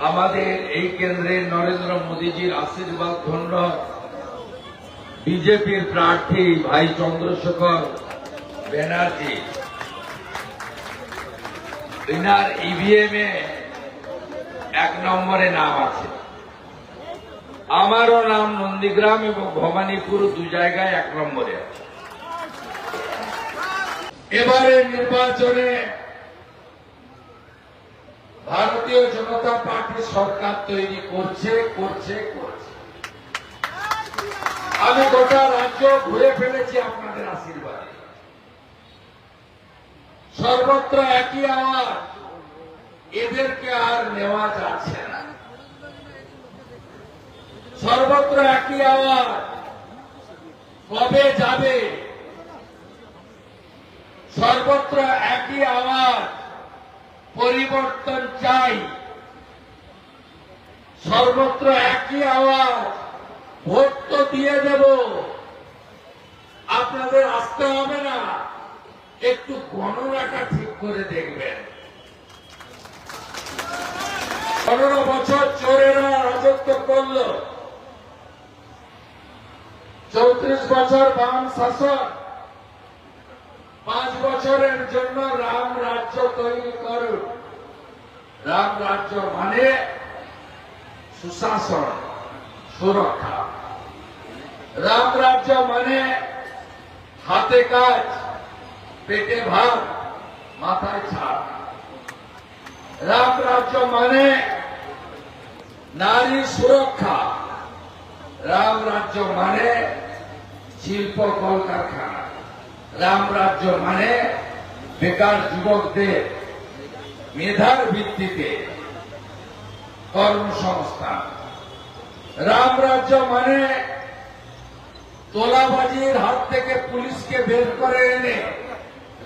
আমাদের এই কেন্দ্রের নরেন্দ্র মোদীজির আশীর্বাদ ধন্য বিজেপির প্রার্থী ভাই চন্দ্রশেখর ব্যানার্জি ইনার ইভিএম এ 1 নম্বরে নাম আছে। আমারও নাম নন্দীগ্রাম এবং ভবানীপুর 2 জায়গায় 1 নম্বরে আছে। এবারে নির্বাচনে ভারতীয় জনতা পার্টি সরকার তৈরি করছে। আমি গোটা রাজ্য ঘুরে ফেলেছি আপনাদের আশীর্বাদে। সর্বত্র একই আওয়াজ, এদেরকে আর নেওয়া যাচ্ছে না। সর্বত্র একই আওয়াজ, কবে যাবে? সর্বত্র একই আওয়াজ, পরিবর্তন চাই। সর্বত্র একই আওয়াজ, ভোট তো দিয়ে দেব, আপনাদের আসতে হবে না, একটু গণনাটা ঠিক করে দেখবেন। 15 বছর চোরেরা রাজত্ব করল, 34 বছর বাম শাসন, 5 বছরের জন্য রাম রাজ্য তৈরি করুন। রাম রাজ্য মানে সুশাসন, সুরক্ষা। রাম রাজ্য মানে হাতে কাজ, পেটে ভাত, মাথায় ছাদ। রাম রাজ্য মানে নারী সুরক্ষা। রাম রাজ্য মানে শিল্প কলকারখানা। রাম রাজ্য মানে বেকার যুবকদের মেধার ভিত্তিতে কর্মসংস্থান। রাম রাজ্য মানে তোলাবাজির হাত থেকে পুলিশকে বের করে এনে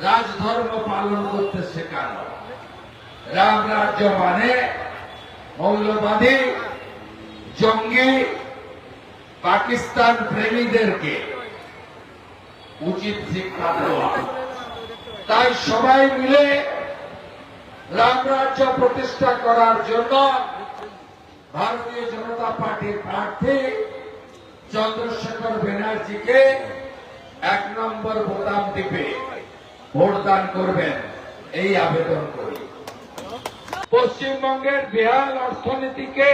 রাজধর্ম পালন করতে শেখানো। রাম রাজ্য মানে মৌলবাদী, জঙ্গি, পাকিস্তান প্রেমীদেরকে উচিত শিক্ষা দেওয়া। তাই সবাই মিলে রাম রাজ্য প্রতিষ্ঠা করার জন্য ভারতীয় জনতা পার্টির প্রার্থী চন্দ্রশেখর ব্যানার্জিকে 1 নম্বর বোতাম টিপে ভোটদান করবেন, এই আবেদন করি। পশ্চিমবঙ্গের বেহাল অর্থনীতিকে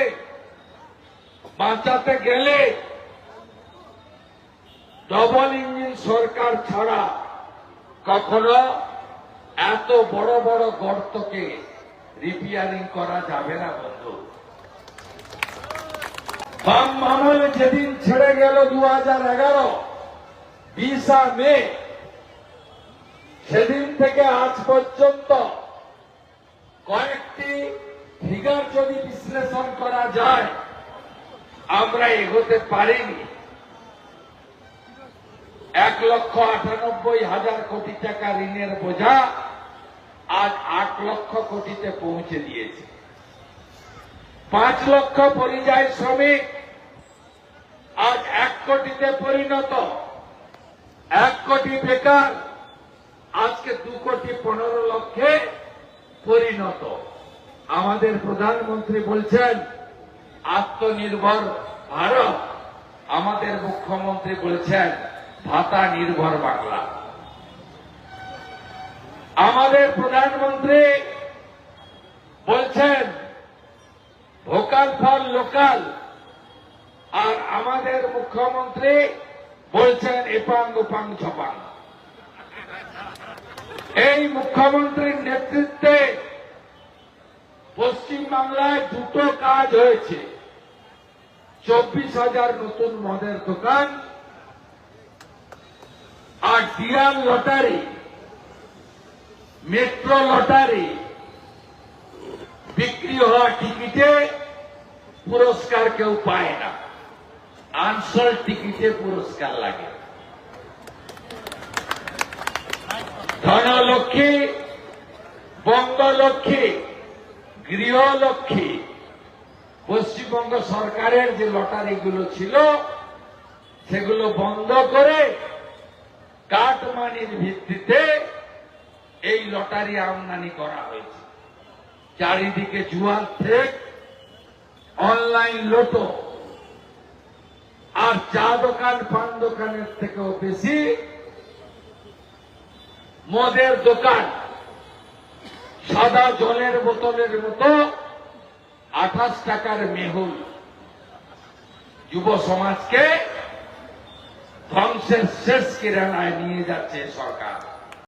বাঁচাতে গেলে ডবল ইঞ্জিন সরকার ছাড়া কখনো এত বড় বড় গর্তকে রিপেয়ারিং করা যাবে না বন্ধু। বাম আমলে যেদিন ছেড়ে গেল 2011 20 মে, সেদিন থেকে আজ পর্যন্ত কয়েকটি ফিগার যদি বিশ্লেষণ করা যায়, আমরা এগোতে পারিনি। 1,98,000 কোটি টাকা ঋণের বোঝা আজ 8 লক্ষ কোটিতে পৌঁছে দিয়েছে। 5 লক্ষ পরিযায়ী শ্রমিক আজ 1 কোটিতে পরিণত। 1 কোটি বেকার আজকে 2 কোটি 15 লক্ষে পরিণত। আমাদের প্রধানমন্ত্রী বলছেন আত্মনির্ভর ভারত, আমাদের মুখ্যমন্ত্রী বলছেন ভাতা নির্ভর বাংলা। আমাদের প্রধানমন্ত্রী বলছেন ভোকাল ফর লোকাল, আর আমাদের মুখ্যমন্ত্রী বলছেন এপাং ওপাং ছপাং। এই মুখ্যমন্ত্রীর নেতৃত্বে পশ্চিমবাংলায় 2টো কাজ হয়েছে। 24,000 নতুন মদের দোকান আর ডিয়ার লটারি, মেট্রো লটারি, বিক্রি হওয়া টিকিটে পুরস্কার কেউ পায় না, আনসোল্ড টিকিটে পুরস্কার লাগে। ধনলক্ষ্মী, বঙ্গলক্ষ্মী, গৃহলক্ষ্মী, পশ্চিমবঙ্গ সরকারের যে লটারিগুলো ছিল সেগুলো বন্ধ করে কাটমানির ভিত্তিতে এই লটারি আমদানি করা হয়েছে। চারিদিকে জুয়ার থেকে অনলাইন লোটো আর চা দোকান পান দোকানের থেকেও বেশি মদের দোকান সাদা জলের বোতলের মতো 28 টাকার মেহুল যুব সমাজকে ধ্বংসের শেষ কিরানায় নিয়ে যাচ্ছে সরকার।